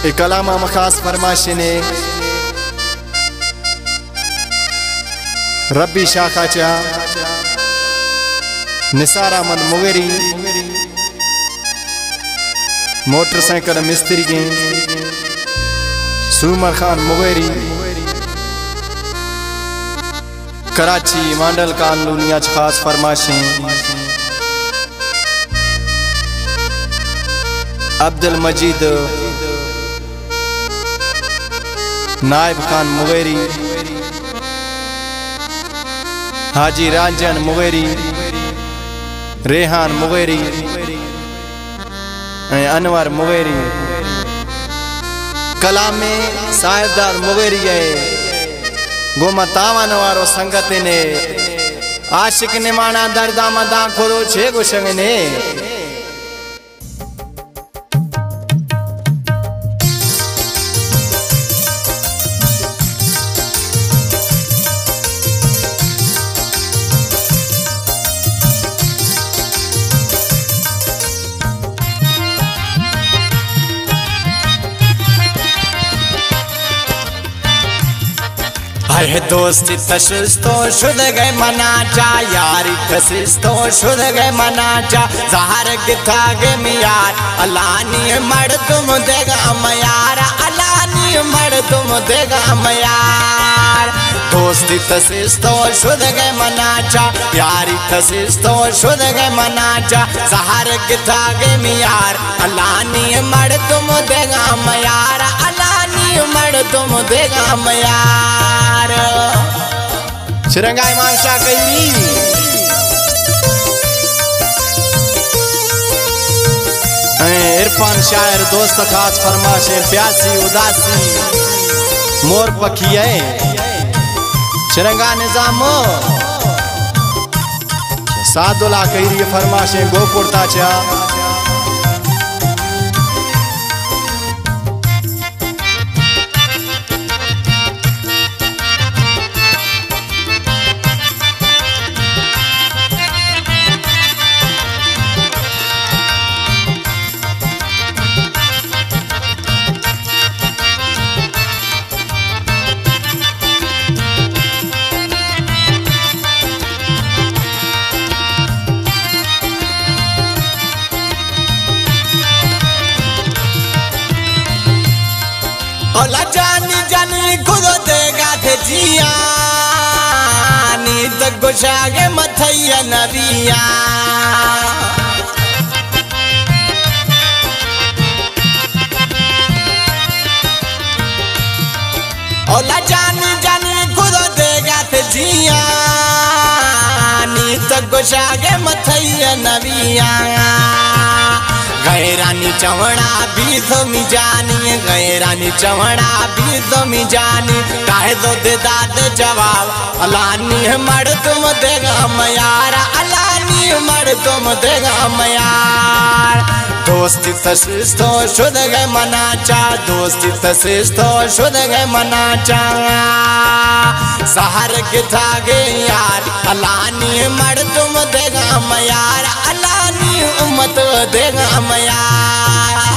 ए कलामा मखास फरमाशिने रब्बी शाखाच्या Nisar Ahmad Mugeri motorcycle मिस्त्री के Soomar Khan Mugeri Karachi Mandal कान लुनिया खास फरमाशें अब्दुल मजीद नायब खान मुगेरी हाजी राजन Mugeri Rehan Mugeri Anwar Mugeri कलामे साहिबदार मुगेरी है गोमा तावन वारो संगत ने आशिक ने माना दर्दा मदा खोरो छे गुशंग ने दोस्ती तशिश तो शुद्ध गए मना जा यारी तशिश तो शुद्ध गए मना जा जहर गिथा गे मियार अलानी मर तुम देगा मयार अलानी मर तुम देगा मयार दोस्ती तशिश तो शुद्ध गए मना जा यारी तशिश तो शुद्ध गए मना जा जहर गिथा गे मियार अलानी मर तुम देगा मयार अलानी मर तुम देगा मयार शिरंगाई मानशा कई इरफान शायर दोस्त खास फरमाशे प्यासी उदासी मोर पखी है शिरंगा निजाम सादुल्ला कई फरमाशे गोपुरता चा ओला जानी जानी खुद देगा थे जिया नींद गुशागे मथैया नबिया ओला जानी जानी खुद देगा थे जिया नींद गुशागे मथैया नबिया गैरानी चवड़ा भी तो मी जानी गैरानी चवड़ा भी तो मी जानी काहे दो दे दाद जवाब अलानी मर तुम देगा मयार अलानी मर तुम देगा मयार दोस्ती तशिश तो शुद्ध गए मना चा दोस्ती तशिश तो शुद्ध गए मना चा सहर गिथा गे यार अलानी मर तुम देगा मयार अलानी उम्मत देगा मयार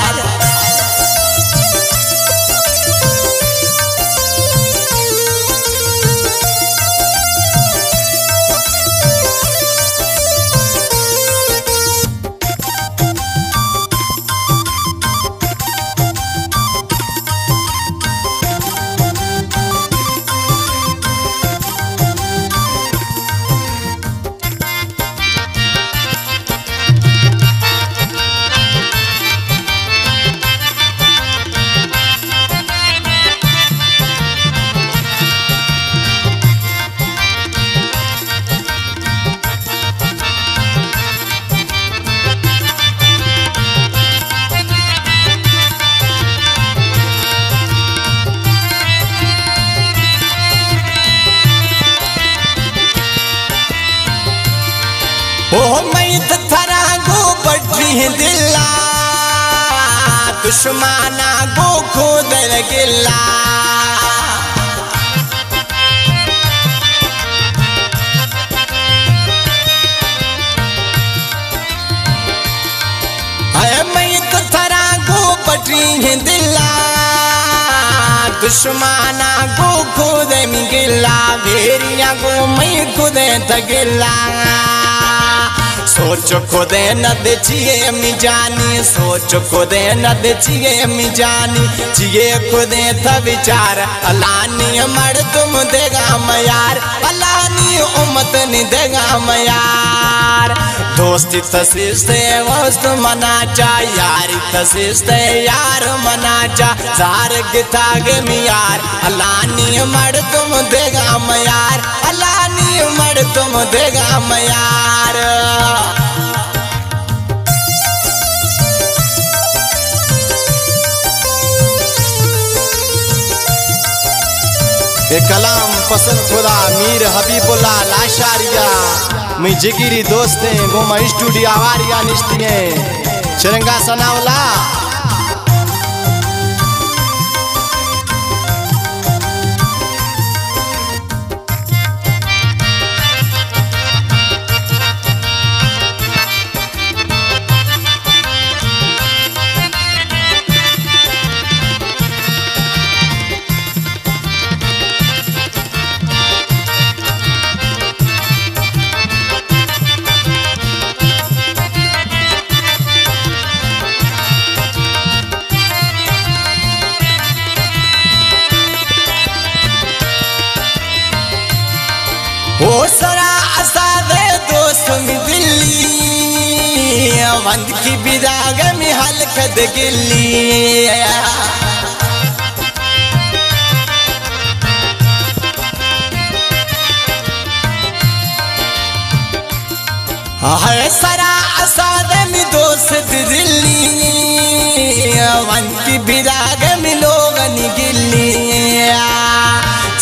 ओ मैं थरा गो बड़ी दिला दुश्मना गो खुद गिला मैं थरा गो बड़ी दिला दुश्मना को खुद में गिला भेरिया को मैं खुद तगिला सोच खुदे न देखिए मिजानी सोच खुदे न देखिए मिजानी जिए खुदे था विचार अलानी मर तुम देगा मयार अलानी उम्मत नहीं देगा मयार दोस्ती तसीस्ते वस्त मना चा यारी तसीस्ते यार मना चा जार गिता गे मियार अलानी मर तुम देगा मयार अलानी मर तुम देगा मयार कलाम पसंद खुदा मीर हबीबुल्लाह लाशारिया मैं जिगिरी दोस्तें गोमा स्टूडियो आवारिया निश्तिये चरंगा सनावला ओ सरा असादे दोस्त में दिल्ली वंद की बिदाग में हलकत गिल्ली है सरा असादे में दोस्त दिल्ली वंद की बिदाग में लोग गिल्ली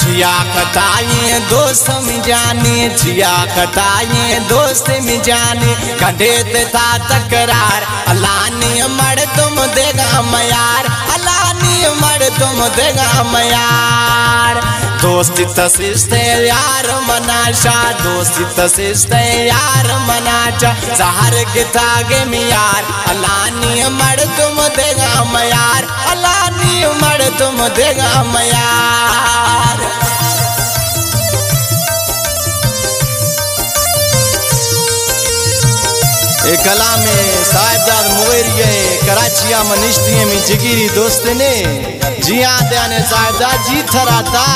जिया कताए दोस्त में जाने जिया कताए दोस्त में जाने कंधे देता तकरार अलानी मर तुम देगा मयार अलानी मर तुम देगा मयार दोस्ती तसीस्ते यार मनाशा दोस्ती तसीस्ते यार मनाचा जहर गिता गे मियार अलानी मर तुम देगा मयार अलानी मर तुम देगा मयार कला में साहिबजाद मुगेरिया कराचिया मनिश्तिये में जिगिरी दोस्त ने जिया दयाने साहिबजाद जी थराता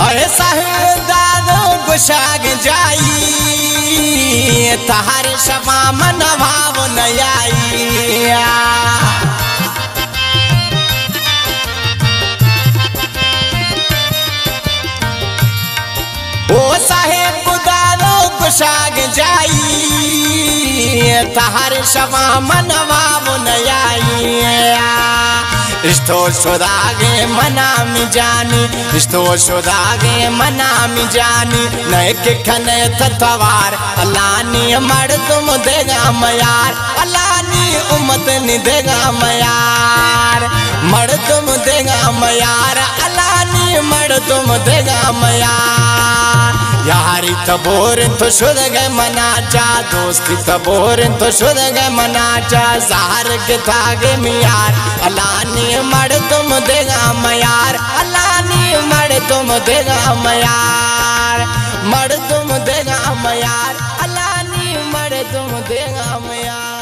अरे साहिबजादो गुशाग जाई तहारे शमा मन भाव न आई ओ साहिबजादो गुशाग जाई तहारे शमा मन भाव न आई रिश्तो शुदागे मना में जानी रिश्तो शुदागे मना में जानी नए के खने तवार अलानी मर तुम देगा मयार अलानी उम्मत नहीं देगा मयार मर तुम देगा मयार अलानी मर तुम देगा मयार यारी तबोर तो शुद्ध गए मनाचा दोस्ती तबोर तो शुद्ध गए मनाचा जहर के धागे मियार अलानी मर तुम देगा मयार अलानी मर तुम देगा मयार मर तुम देगा मयार अलानी मर तुम देगा मयार।